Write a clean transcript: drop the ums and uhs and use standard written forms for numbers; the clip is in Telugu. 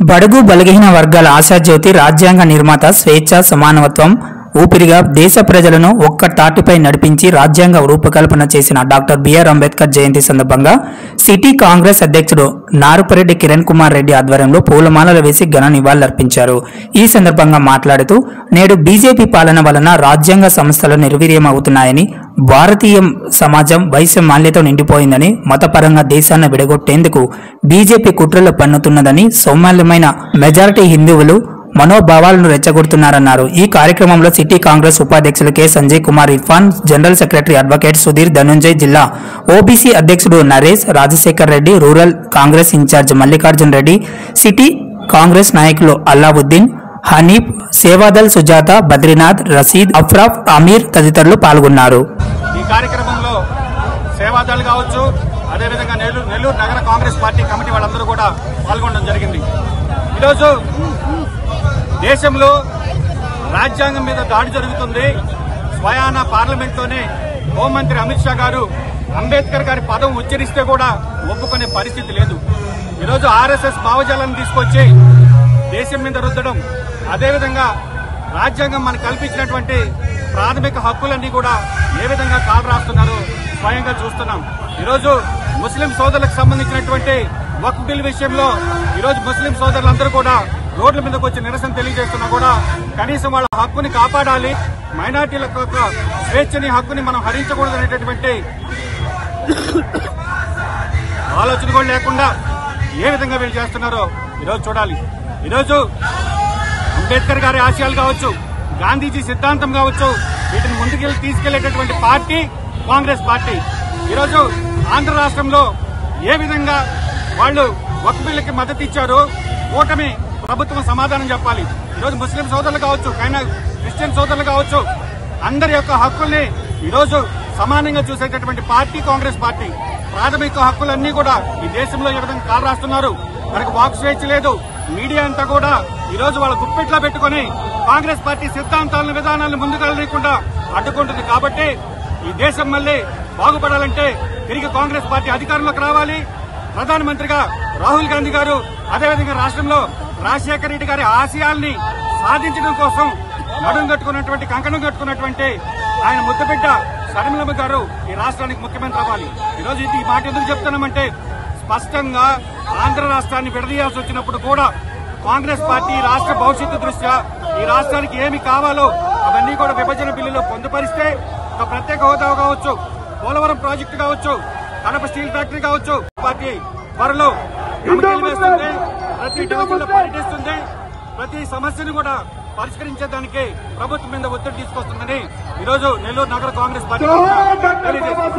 బడుగు బలహీన వర్గాల ఆశాజ్యోతి, రాజ్యాంగ నిర్మాత, స్వేచ్ఛ, సమానత్వం ఊపిరిగా దేశ ప్రజలను ఒక్క తాటిపై నడిపించి రాజ్యాంగ రూపకల్పన చేసిన డాక్టర్ బిఆర్ అంబేద్కర్ జయంతి సందర్భంగా సిటీ కాంగ్రెస్ అధ్యక్షుడు నారుపరెడ్డి కిరణ్ కుమార్ రెడ్డి ఆధ్వర్యంలో పూలమాలలు వేసి ఘన నివాళులర్పించారు. ఈ సందర్భంగా మాట్లాడుతూ నేడు బీజేపీ పాలన వలన రాజ్యాంగ సంస్థలు నిర్వీర్యమవుతున్నాయని, భారతీయ సమాజం వైషమ్యాలతో నిండిపోయిందని, మతపరంగా దేశాన్ని విడగొట్టేందుకు బీజేపీ కుట్రలు పన్నుతున్నదని, సౌమ్యమైన మెజారిటీ హిందువులు మనోభావాలను రెచ్చగొడుతున్నారన్నారు. ఈ కార్యక్రమంలో సిటీ కాంగ్రెస్ ఉపాధ్యక్షులు K Sanjay Kumar Irfan, general secretary advocate Sudhir Dhanunjay, జిల్లా ఓబీసీ అధ్యక్షుడు Naresh, Rajasekhar Reddy, rural Congress in charge Mallikarjun Reddy, city Congress నాయకులు అల్లావుద్దీన్, హనీఫ్, సేవాదల్ సుజాత, బద్రీనాథ్, రషీద్, అఫ్రాఫ్, అమీర్ తదితరులు పాల్గొన్నారు. ఈ కార్యక్రమంలో సేవాదల్ కావచ్చు, అదేవిధంగా నెల్లూరు నగర కాంగ్రెస్ పార్టీ కమిటీ వాళ్ళందరూ కూడా పాల్గొనడం జరిగింది. ఈరోజు దేశంలో రాజ్యాంగం మీద దాడి జరుగుతుంది. స్వయాన పార్లమెంట్లోనే హోంమంత్రి అమిత్ షా గారు అంబేద్కర్ గారి పదం ఉచ్చరిస్తే కూడా ఒప్పుకునే పరిస్థితి లేదు. ఈరోజు ఆర్ఎస్ఎస్ భావజాలను తీసుకొచ్చి దేశం మీద రుద్దడం, అదేవిధంగా రాజ్యాంగం మనకు కల్పించినటువంటి ప్రాథమిక హక్కులన్నీ కూడా ఏ విధంగా కాలు రాస్తున్నారో స్వయంగా చూస్తున్నాం. ఈరోజు ముస్లిం సోదరులకు సంబంధించినటువంటి వక్ఫ్ బిల్ విషయంలో ఈరోజు ముస్లిం సోదరులందరూ కూడా రోడ్ల మీదకి వచ్చి నిరసన తెలియజేస్తున్నా కూడా కనీసం వాళ్ళ హక్కుని కాపాడాలి, మైనార్టీల యొక్క స్వేచ్ఛని, హక్కుని మనం హరించకూడదు అనేటటువంటి ఆలోచన కూడా లేకుండా ఏ విధంగా వీళ్ళు చేస్తున్నారో ఈరోజు చూడాలి. ఈరోజు అంబేద్కర్ గారి ఆశయాలు కావచ్చు, గాంధీజీ సిద్ధాంతం కావచ్చు, వీటిని ముందుకు తీసుకెళ్లేటటువంటి పార్టీ కాంగ్రెస్ పార్టీ. ఈరోజు ఆంధ్ర రాష్ట్రంలో ఏ విధంగా వాళ్ళు వక్ఫ్ బిల్లుకి మద్దతు ఇచ్చారో కూటమి ప్రభుత్వం సమాధానం చెప్పాలి. ఈరోజు ముస్లిం సోదరులు కావచ్చు, క్రిస్టియన్ సోదరులు కావచ్చు, అందరి యొక్క హక్కుల్ని ఈరోజు సమానంగా చూసేటటువంటి పార్టీ కాంగ్రెస్ పార్టీ. ప్రాథమిక హక్కులన్నీ కూడా ఈ దేశంలో ఏ విధంగా కాలు రాస్తున్నారు. మనకు వాక్ స్వేచ్ఛ లేదు. మీడియా అంతా కూడా ఈరోజు వాళ్ళ గుప్పెట్లో పెట్టుకుని కాంగ్రెస్ పార్టీ సిద్ధాంతాలను, విధానాలను ముందుకెళ్ళకుండా అడ్డుకుంటుంది. కాబట్టి ఈ దేశం మళ్లీ బాగుపడాలంటే తిరిగి కాంగ్రెస్ పార్టీ అధికారంలోకి రావాలి. ప్రధానమంత్రిగా రాహుల్ గాంధీ గారు, అదేవిధంగా రాష్ట్రంలో రాజశేఖర రెడ్డి గారి ఆశయాల్ని సాధించడం కోసం నడుం కట్టుకున్నటువంటి, కంకణం కట్టుకున్నటువంటి ఆయన ముద్దబిడ్డ షర్మిలమ్మ గారు ఈ రాష్ట్రానికి ముఖ్యమంత్రి అవ్వాలి. ఈరోజు ఈ మాట ఎందుకు చెప్తున్నామంటే, స్పష్టంగా ఆంధ్ర రాష్ట్రాన్ని విడదీయాల్సి వచ్చినప్పుడు కూడా కాంగ్రెస్ పార్టీ రాష్ట్ర భవిష్యత్తు దృష్ట్యా ఈ రాష్ట్రానికి ఏమి కావాలో అవన్నీ కూడా విభజన బిల్లులో పొందుపరిస్తే, ఒక ప్రత్యేక హోదా కావచ్చు, పోలవరం ప్రాజెక్టు కావచ్చు, కడప స్టీల్ ఫ్యాక్టరీ కావచ్చు, పార్టీ త్వరలో కమిటీలు వేస్తుంది, ప్రతి డివిజన్లో పర్యటిస్తుంది, ప్రతి సమస్యను కూడా పరిష్కరించేదానికి ప్రభుత్వం మీద ఒత్తిడి తీసుకొస్తుందని ఈరోజు నెల్లూరు నగర కాంగ్రెస్ పార్టీ తెలియజేస్తుంది.